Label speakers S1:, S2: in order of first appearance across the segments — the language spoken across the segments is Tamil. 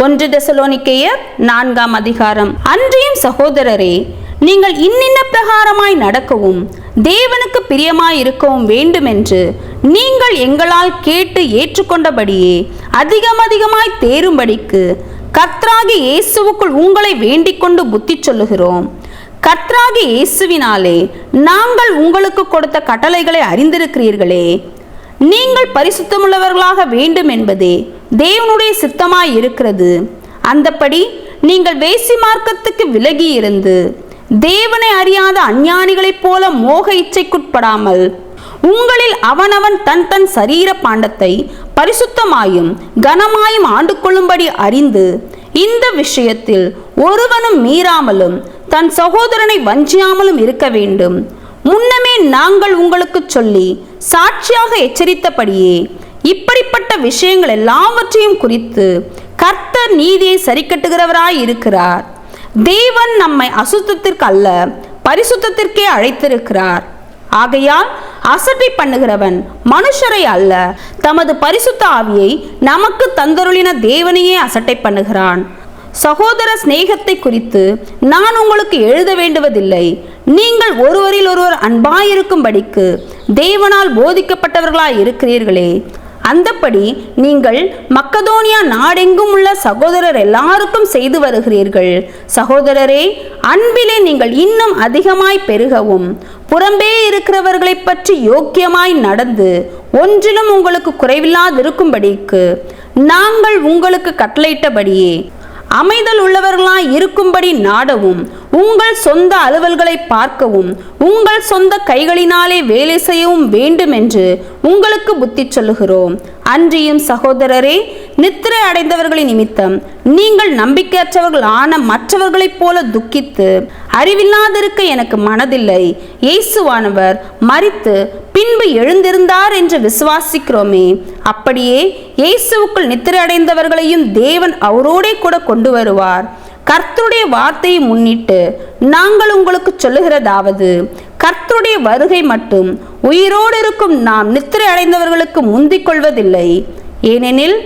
S1: 1 தெசலோனிக்கேயர் 4ஆம் அதிகாரம். அன்றியும் சகோதரரே, நீங்கள் இன்னின்ன பிரகாரமாய் நடக்கவும் தேவனுக்கு பிரியமாய் இருக்கவும் வேண்டுமென்று நீங்கள் எங்களால் கேட்டு ஏற்றுக்கொண்டபடியே அதிகமாய் தேரும்படிக்கு கர்த்தராகிய இயேசுவுக்குள் உங்களை வேண்டிக் கொண்டு புத்தி சொல்லுகிறோம். கர்த்தராகிய இயேசுவினாலே நாங்கள் உங்களுக்கு கொடுத்த கட்டளைகளை அறிந்திருக்கிறீர்களே. நீங்கள் பரிசுத்தமுள்ளவர்களாக வேண்டும் என்பதே தேவனுடைய சித்தமாய் இருக்கிறது. அந்தப்படி நீங்கள் வேசி மார்க்கத்துக்கு விலகி இருந்து தேவனை அறியாத அஞ்ஞானிகளைப் போல மோக இச்சைக்குட்படாமல் உங்களில் அவனவன் தன் தன் சரீர பாண்டத்தை பரிசுத்தமாயும் கனமாயும் ஆண்டு கொள்ளும்படி அறிந்து இந்த விஷயத்தில் ஒருவனும் மீறாமலும் தன் சகோதரனை வஞ்சியாமலும் இருக்க வேண்டும். முன்னமே நாங்கள் உங்களுக்கு சொல்லி சாட்சியாக எச்சரித்தபடியே இப்படிப்பட்ட விஷயங்கள் எல்லாவற்றையும் குறித்து கர்த்தர் நீதியை சரிக்கட்டுகிறவராய் இருக்கிறார். தேவன் நம்மை அசுத்தத்திற்கு அல்ல பரிசுத்தத்திற்கே அழைத்திருக்கிறார். ஆகையால் அசட்டை பண்ணுகிறவன் மனுஷரை அல்ல, தமது பரிசுத்த ஆவியை நமக்கு தந்தருளின தேவனையே அசட்டை பண்ணுகிறான். சகோதர சிநேகத்தை குறித்து நான் உங்களுக்கு எழுத வேண்டுவதில்லை. நீங்கள் ஒருவரில் ஒருவர் அன்பாயிருக்கும்படிக்கு தேவனால் போதிக்கப்பட்டவர்களாய் இருக்கிறீர்களே. அந்தப்படி நீங்கள் மக்கதோனியா நாடெங்கும் உள்ள சகோதரர் எல்லாருக்கும் செய்து வருகிறீர்கள். சகோதரரே, அன்பிலே நீங்கள் இன்னும் அதிகமாய் பெருகவும் புறம்பே இருக்கிறவர்களை பற்றி யோக்கியமாய் நடந்து ஒன்றிலும் உங்களுக்கு குறைவில்லாதிருக்கும்படிக்கு நாங்கள் உங்களுக்கு கட்டளையிட்டபடியே அமைதல் உள்ளவர்களாய் இருக்கும்படி நாடவும், உங்கள் சொந்த அலுவல்களை பார்க்கவும் உங்கள் சொந்த கைகளினாலே வேலை செய்யவும் வேண்டும் என்று உங்களுக்கு புத்தி சொல்லுகிறோம். அன்றியும் சகோதரரே, நித்திரை அடைந்தவர்களின் நிமித்தம் நீங்கள் நம்பிக்கையற்றவர்கள் ஆன மற்றவர்களைப் போல துக்கித்து அறிவில்லாதிருக்க எனக்கு மனதில்லை. இயேசுவானவர் மரித்து பின்பு எழுந்திருந்தார் என்று விசுவாசிக்கிறோமே. அப்படியே இயேசுவுக்குள் நித்திரை அடைந்தவர்களையும் தேவன் அவரோடே கூட கொண்டு வருவார். கர்த்தருடைய வார்த்தையை முன்னிட்டு நாங்கள் உங்களுக்கு சொல்லுகிறதாவது, கர்த்தருடைய வருகை மட்டும் உயிரோடு இருக்கும் நாம் நித்திரை அடைந்தவர்களுக்கு முந்திக் கொள்வதில்லை. ஏனெனில்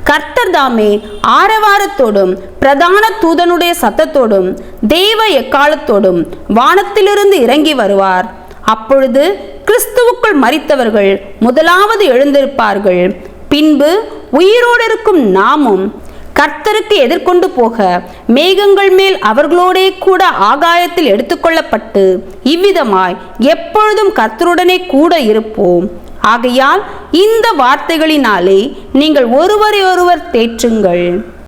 S1: கர்த்தர் தாமே ஆரவாரத்தோடும் பிரதான தூதனுடைய சத்தத்தோடும் தேவ எக்காலத்தோடும் வானத்திலிருந்து இறங்கி வருவார். அப்பொழுது கிறிஸ்துவுக்குள் மரித்தவர்கள் முதலாவது எழுந்திருப்பார்கள். பின்பு உயிரோடு இருக்கும் நாமும் கர்த்தருக்கு எதிர்கொண்டு போக மேகங்கள் மேல் அவர்களோடே கூட ஆகாயத்தில் எடுத்துக்கொள்ளப்பட்டு இவ்விதமாய் எப்பொழுதும் கர்த்தருடனே கூட இருப்போம். ஆகையால் இந்த வார்த்தைகளினாலே நீங்கள் ஒருவரை ஒருவர் தேற்றுங்கள்.